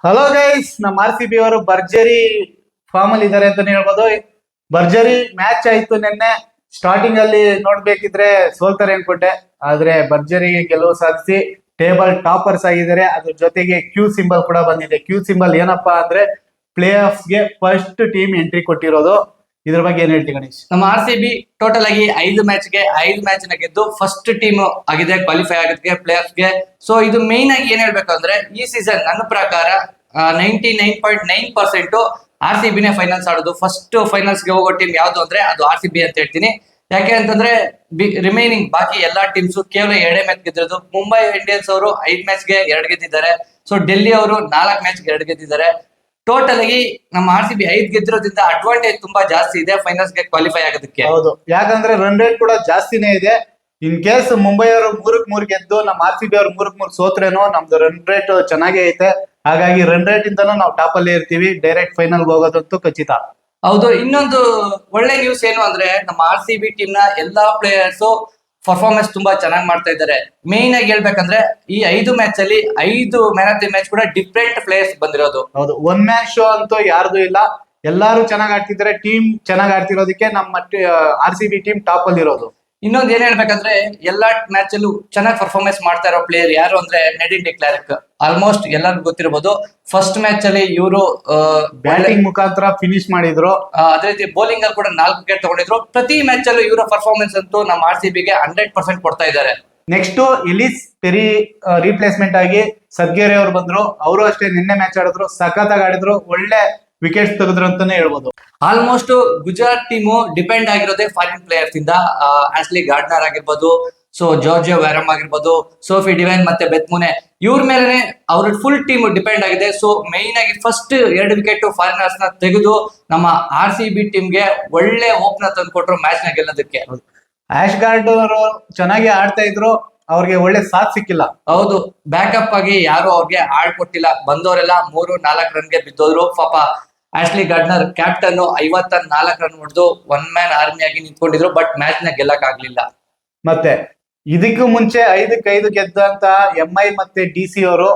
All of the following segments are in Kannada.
ಹಲೋ ಗೈಸ್, ನಮ್ಮ RCB ಅವರು ಭರ್ಜರಿ ಫಾರ್ಮ್ ಅಲ್ಲಿ ಇದ್ದಾರೆ ಅಂತಾನೆ ಹೇಳ್ಬೋದು. ಭರ್ಜರಿ ಮ್ಯಾಚ್ ಆಯ್ತು ನಿನ್ನೆ. ಸ್ಟಾರ್ಟಿಂಗ್ ಅಲ್ಲಿ ನೋಡ್ಬೇಕಿದ್ರೆ ಸೋಲ್ತಾರೆ ಅನ್ಕೊಂಡೆ, ಆದ್ರೆ ಭರ್ಜರಿ ಗೆಲುವು ಸಾಧಿಸಿ ಟೇಬಲ್ ಟಾಪರ್ಸ್ ಆಗಿದ್ದಾರೆ. ಅದ್ರ ಜೊತೆಗೆ ಕ್ಯೂ ಸಿಂಬಲ್ ಕೂಡ ಬಂದಿದೆ. ಕ್ಯೂ ಸಿಂಬಲ್ ಏನಪ್ಪಾ ಅಂದ್ರೆ ಪ್ಲೇ ಆಫ್ ಗೆ ಫಸ್ಟ್ ಟೀಮ್ ಎಂಟ್ರಿ ಕೊಟ್ಟಿರೋದು. ಇದ್ರ ಬಗ್ಗೆ ಏನ್ ಹೇಳ್ತೀವಿ ಗಣೇಶ್? ನಮ್ಮ RCB ಟೋಟಲ್ ಆಗಿ 5 ಮ್ಯಾಚ್ ನ ಗೆದ್ದು ಫಸ್ಟ್ ಟೀಮ್ ಆಗಿದೆ, ಕ್ವಾಲಿಫೈ ಆಗೋದಕ್ಕೆ ಪ್ಲೇ ಆಫ್ ಗೆ. ಸೊ ಇದು ಮೇನ್ ಆಗಿ ಏನ್ ಹೇಳ್ಬೇಕು ಅಂದ್ರೆ ಈ ಸೀಸನ್ ನನ್ನ ಪ್ರಕಾರ 99.9% RCB ನೇ ಫೈನಲ್ಸ್ ಆಡೋದು. ಫಸ್ಟ್ ಫೈನಲ್ಸ್ ಗೆ ಹೋಗೋ ಟೀಮ್ ಯಾವ್ದು ಅಂದ್ರೆ ಅದು RCB ಅಂತ ಹೇಳ್ತೀನಿ. ಯಾಕೆ ಅಂತಂದ್ರೆ ರಿಮೈನಿಂಗ್ ಬಾಕಿ ಎಲ್ಲಾ ಟೀಮ್ಸ್ ಕೇವಲ 2 ಮ್ಯಾಚ್ ಗೆದ್ದಿರೋದು. ಮುಂಬೈ ಇಂಡಿಯನ್ಸ್ ಅವರು 5 ಮ್ಯಾಚ್ಗೆ 2 ಗೆದ್ದಿದ್ದಾರೆ. ಸೊ ಡೆಲ್ಲಿ ಅವರು 4 ಮ್ಯಾಚ್ಗೆ 2 ಗೆದ್ದಿದ್ದಾರೆ. ಟೋಟಲ್ ಆಗಿ ನಮ್ಮ RCB 5 ಗೆದ್ದಿರೋದ್ರಿಂದ ಅಡ್ವಾಂಟೇಜ್ ತುಂಬಾ ಜಾಸ್ತಿ ಇದೆ ಫೈನಲ್ಸ್ ಗೆ ಕ್ವಾಲಿಫೈ ಆಗೋದಕ್ಕೆ. ಹೌದು, ಯಾಕಂದ್ರೆ ರನ್ ರೇಟ್ ಕೂಡ ಜಾಸ್ತಿನೇ ಇದೆ. ಇನ್ ಕೇಸ್ ಮುಂಬೈ ಅವರು 3-3 ಗೆದ್ದು ನಮ್ಮ RCB ಅವರು 3-3 ಸೋತ್ರೇನೋ ನಮ್ದು ರನ್ ರೇಟ್ ಚೆನ್ನಾಗೇ ಐತೆ. ಹಾಗಾಗಿ ರನ್ ರೇಟ್ ಇಂದನೂ ನಾವು ಟಾಪ್ ಅಲ್ಲಿ ಇರ್ತೀವಿ. ಡೈರೆಕ್ಟ್ ಫೈನಲ್ ಹೋಗೋದಂತೂ ಖಚಿತ. ಹೌದು, ಇನ್ನೊಂದು ಒಳ್ಳೆ ನ್ಯೂಸ್ ಏನು ಅಂದ್ರೆ ನಮ್ಮ RCB ಟೀಮ್ ನ ಎಲ್ಲಾ ಪ್ಲೇಯರ್ಸ್ ಪರ್ಫಾರ್ಮೆನ್ಸ್ ತುಂಬಾ ಚೆನ್ನಾಗಿ ಮಾಡ್ತಾ ಇದ್ದಾರೆ. ಮೇನ್ ಆಗಿ ಹೇಳ್ಬೇಕಂದ್ರೆ ಈ 5 ಮ್ಯಾಚ್ ಅಲ್ಲಿ 5 ಮ್ಯಾನ್ ಆಫ್ ದಿ ಮ್ಯಾಚ್ ಕೂಡ ಡಿಫ್ರೆಂಟ್ ಪ್ಲೇಯರ್ಸ್ ಬಂದಿರೋದು. ಹೌದು, ಒನ್ ಮ್ಯಾನ್ ಶೋ ಅಂತೂ ಯಾರ್ದು ಇಲ್ಲ. ಎಲ್ಲಾರು ಚೆನ್ನಾಗಿ ಆಡ್ತಿದ್ದಾರೆ. ಟೀಮ್ ಚೆನ್ನಾಗಿ ಆಡ್ತಿರೋದಕ್ಕೆ ನಮ್ಮ RCB ಟೀಮ್ ಟಾಪ್ ಅಲ್ಲಿ ಇರೋದು. ಇನ್ನೊಂದು ಏನ್ ಹೇಳ್ಬೇಕಂದ್ರೆ ಎಲ್ಲಾ ಮ್ಯಾಚ್ ಅಲ್ಲೂ ಚೆನ್ನಾಗಿ ಪರ್ಫಾರ್ಮೆನ್ಸ್ ಮಾಡ್ತಾ ಇರೋ ಪ್ಲೇಯರ್ ಯಾರು ಅಂದ್ರೆ ನೆಡಿನ್ ಡಿಕ್ಲಾರ್ಕ್. ಆಲ್ಮೋಸ್ಟ್ ಎಲ್ಲರಿಗೂ ಗೊತ್ತಿರಬಹುದು. ಫಸ್ಟ್ ಮ್ಯಾಚ್ ಅಲ್ಲಿ ಇವರು ಬ್ಯಾಟಿಂಗ್ ಮುಖಾಂತರ ಫಿನಿಶ್ ಮಾಡಿದ್ರು. ಅದೇ ರೀತಿ ಬೌಲಿಂಗ್ ಅಲ್ಲಿ ಕೂಡ 4 ವಿಕೆಟ್ ತಗೊಂಡಿದ್ರು. ಪ್ರತಿ ಮ್ಯಾಚ್ ಅಲ್ಲೂ ಇವರ ಪರ್ಫಾರ್ಮೆನ್ಸ್ ಅಂತೂ ನಮ್ಮ RCB ಗೆ 100% ಕೊಡ್ತಾ ಇದ್ದಾರೆ. ನೆಕ್ಸ್ಟ್ ಎಲಿಸ್ ಪೆರಿ ರೀಪ್ಲೇಸ್ಮೆಂಟ್ ಆಗಿ ಸದ್ಗೇರಿ ಅವರು ಬಂದ್ರು. ಅವರು ಅಷ್ಟೇ ನಿನ್ನೆ ಮ್ಯಾಚ್ ಆಡಿದ್ರು, ಸಖತ್ತಾಗಿ ಆಡಿದ್ರು, ಒಳ್ಳೆ ವಿಕೆಟ್ಸ್ ತೆಗೆದ್ರು ಅಂತಾನೆ ಹೇಳ್ಬೋದು. ಆಲ್ಮೋಸ್ಟ್ ಗುಜರಾತ್ ಟೀಮು ಡಿಪೆಂಡ್ ಆಗಿರೋದೇ ಫಾರಿನ್ ಪ್ಲೇಯರ್ಸ್ ಇಂದ. ಆಸ್ಲಿ ಗಾರ್ಡ್ನರ್ ಆಗಿರ್ಬೋದು, ಸೊ ಜಾರ್ಜಿಯೋ ವ್ಯಾರಮ್ ಆಗಿರ್ಬೋದು, ಸೋಫಿ ಡಿವೈನ್ ಮತ್ತೆ ಬೆತ್ಮುನೆ, ಇವ್ರ ಮೇಲೆ ಅವ್ರ ಫುಲ್ ಟೀಮ್ ಡಿಪೆಂಡ್ ಆಗಿದೆ. ಸೊ ಮೈನ್ ಆಗಿ ಫಸ್ಟ್ 2 ವಿಕೆಟ್ ಫಾರಿನರ್ಸ್ ನ ತೆಗೆದು ನಮ್ಮ RCB ಟೀಮ್ಗೆ ಒಳ್ಳೆ ಹೋಪ್ ನ ತಂದ್ಕೊಟ್ರು ಮ್ಯಾಚ್ ನ ಗೆಲ್ಲೋದಕ್ಕೆ. ಆಶ್ ಗಾರ್ಡ್ ಅವರು ಚೆನ್ನಾಗಿ ಆಡ್ತಾ ಇದ್ರು, ಅವ್ರಿಗೆ ಒಳ್ಳೆ ಸಾಥ್ ಸಿಕ್ಕಿಲ್ಲ. ಹೌದು, ಬ್ಯಾಕಪ್ ಆಗಿ ಯಾರು ಅವ್ರಿಗೆ ಆಡ್ಕೊಟ್ಟಿಲ್ಲ. ಬಂದವರೆಲ್ಲ 3-4 ರನ್ಗೆ ಬಿದ್ದೋದ್ರು. ಪಾಪ ಆಶ್ಲಿ ಗಾರ್ಡ್ನರ್ ಕ್ಯಾಪ್ಟನ್ 54 ರನ್ ಹೊಡೆದು 1 ಮ್ಯಾನ್ ಆರ್ಮಿ ಆಗಿ ನಿಂತ್ಕೊಂಡಿದ್ರು. ಬಟ್ ಮ್ಯಾಚ್ ನ ಗೆಲ್ಲಕ್ ಆಗ್ಲಿಲ್ಲ. ಮತ್ತೆ ಇದಕ್ಕೂ ಮುಂಚೆ 5-5 ಗೆದ್ದಂತ MI ಮತ್ತೆ DC ಅವರು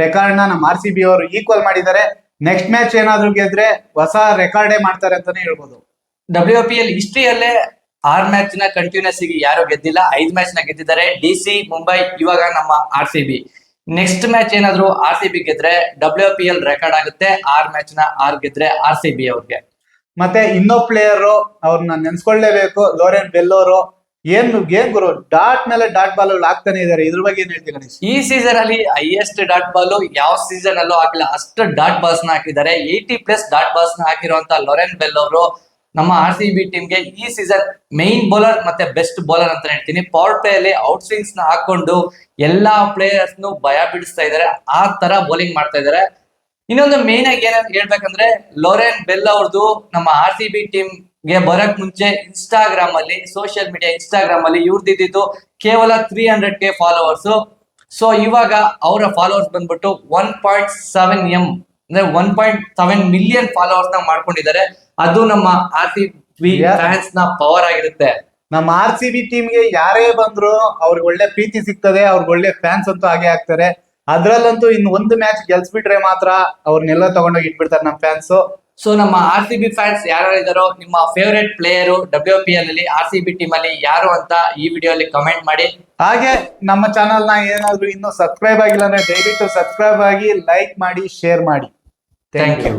ರೆಕಾರ್ಡ್ ನ ನಮ್ಮ RCB ಅವರು ಈಕ್ವಲ್ ಮಾಡಿದ್ದಾರೆ. ನೆಕ್ಸ್ಟ್ ಮ್ಯಾಚ್ ಏನಾದ್ರು ಗೆದ್ರೆ ಹೊಸ ರೆಕಾರ್ಡೇ ಮಾಡ್ತಾರೆ ಅಂತಾನೆ ಹೇಳ್ಬೋದು. WPL ಹಿಸ್ಟ್ರಿಯಲ್ಲೇ 6 ಮ್ಯಾಚ್ ನ ಕಂಟಿನ್ಯೂಸ್ ಆಗಿ ಯಾರು ಗೆದ್ದಿಲ್ಲ. 5 ಮ್ಯಾಚ್ ನ ಗೆದ್ದಿದ್ದಾರೆ DC, ಮುಂಬೈ, ಇವಾಗ ನಮ್ಮ RCB. ನೆಕ್ಸ್ಟ್ ಮ್ಯಾಚ್ ಏನಾದ್ರು RCB ಗೆದ್ರೆ WPL ರೆಕಾರ್ಡ್ ಆಗುತ್ತೆ. 6 ಮ್ಯಾಚ್ ನ 6 ಗೆದ್ರೆ RCB ಅವ್ರಿಗೆ. ಮತ್ತೆ ಇನ್ನೊಬ್ಬ ಪ್ಲೇಯರ್ ಅವ್ರನ್ನ ನೆನ್ಸ್ಕೊಳ್ಳೇಬೇಕು, ಲೋರೆನ್ ಬೆಲ್ ಅವರು. ಏನ್ ಗುರು, ಡಾಟ್ ಮೇಲೆ ಡಾಟ್ ಬಾಲ್ ಹಾಕ್ತಾನೆ ಇದಾರೆ. ಇದ್ರ ಬಗ್ಗೆ ಏನ್ ಹೇಳ್ತೀವಿ ಗಣೇಶ್? ಈ ಸೀಸನ್ ಅಲ್ಲಿ ಹೈಯೆಸ್ಟ್ ಡಾಟ್ ಬಾಲ್ ಯಾವ ಸೀಸನ್ ಅಲ್ಲೂ ಹಾಕಿಲ್ಲ. ಅಷ್ಟು ಡಾಟ್ ಬಾಲ್ಸ್ ನ ಹಾಕಿದ್ದಾರೆ. 80+ ಡಾಟ್ ಬಾಲ್ಸ್ ನ ಹಾಕಿರುವಂತ ಲೋರೆನ್ ಬೆಲ್ ಅವರು ನಮ್ಮ RCB ಟೀಮ್ಗೆ ಈ ಸೀಸನ್ ಮೈನ್ ಬೌಲರ್ ಮತ್ತೆ ಬೆಸ್ಟ್ ಬೌಲರ್ ಅಂತ ಹೇಳ್ತೀನಿ. ಪವರ್ ಪ್ಲೇ ಅಲ್ಲಿ ಔಟ್ ಸ್ವಿಂಗ್ಸ್ ನ ಹಾಕೊಂಡು ಎಲ್ಲಾ ಪ್ಲೇಯರ್ಸ್ ಭಯ ಬಿಡಿಸ್ತಾ ಇದಾರೆ. ಆ ತರ ಬೌಲಿಂಗ್ ಮಾಡ್ತಾ ಇದಾರೆ. ಇನ್ನೊಂದು ಮೇನ್ ಆಗಿ ಏನ್ ಹೇಳ್ಬೇಕಂದ್ರೆ ಲೋರೆನ್ ಬೆಲ್ ಅವ್ರದ್ದು ನಮ್ಮ RCB ಟೀಮ್ ಗೆ ಬರಕ್ ಮುಂಚೆ ಇನ್ಸ್ಟಾಗ್ರಾಮ್ ಅಲ್ಲಿ, ಸೋಷಿಯಲ್ ಮೀಡಿಯಾ ಇನ್ಸ್ಟಾಗ್ರಾಮ್ ಅಲ್ಲಿ ಇವ್ರದಿದ್ದು ಕೇವಲ 300K ಫಾಲೋವರ್ಸ್. ಸೊ ಇವಾಗ ಅವರ ಫಾಲೋವರ್ಸ್ ಬಂದ್ಬಿಟ್ಟು 1.7 M ಅಂದ್ರೆ 1.7 ಮಿಲಿಯನ್ ಫಾಲೋವರ್ಸ್ ನ ಮಾಡ್ಕೊಂಡಿದ್ದಾರೆ. ಅದು ನಮ್ಮ RCB ಫ್ಯಾನ್ಸ್ ನ ಪವರ್ ಆಗಿರುತ್ತೆ. ನಮ್ಮ RCB ಟೀಮ್ಗೆ ಯಾರೇ ಬಂದ್ರು ಅವ್ರಿಗೆ ಒಳ್ಳೆ ಪ್ರೀತಿ ಸಿಗ್ತದೆ, ಅವ್ರಿಗೆ ಒಳ್ಳೆ ಫ್ಯಾನ್ಸ್ ಅಂತೂ ಹಾಗೆ ಆಗ್ತಾರೆ. ಅದ್ರಲ್ಲಂತೂ ಇನ್ನು ಒಂದು ಮ್ಯಾಚ್ ಗೆಲ್ಸ್ಬಿಟ್ರೆ ಮಾತ್ರ ಅವ್ರನ್ನೆಲ್ಲ ತಗೊಂಡೋಗಿ ಇಟ್ಬಿಡ್ತಾರೆ ನಮ್ಮ ಫ್ಯಾನ್ಸ್. ಸೊ ನಮ್ಮ RCB ಫ್ಯಾನ್ಸ್ ಯಾರು ಇದಾರೋ ನಿಮ್ಮ ಫೇವರೇಟ್ ಪ್ಲೇಯರ್ WPL ಅಲ್ಲಿ RCB ಟೀಮ್ ಅಲ್ಲಿ ಯಾರು ಅಂತ ಈ ವಿಡಿಯೋ ಅಲ್ಲಿ ಕಮೆಂಟ್ ಮಾಡಿ. ಹಾಗೆ ನಮ್ಮ ಚಾನಲ್ ನ ಏನಾದ್ರು ಇನ್ನೂ ಸಬ್ಸ್ಕ್ರೈಬ್ ಆಗಿಲ್ಲ ಅಂದ್ರೆ ದಯವಿಟ್ಟು ಸಬ್ಸ್ಕ್ರೈಬ್ ಆಗಿ, ಲೈಕ್ ಮಾಡಿ, ಶೇರ್ ಮಾಡಿ. Thank you.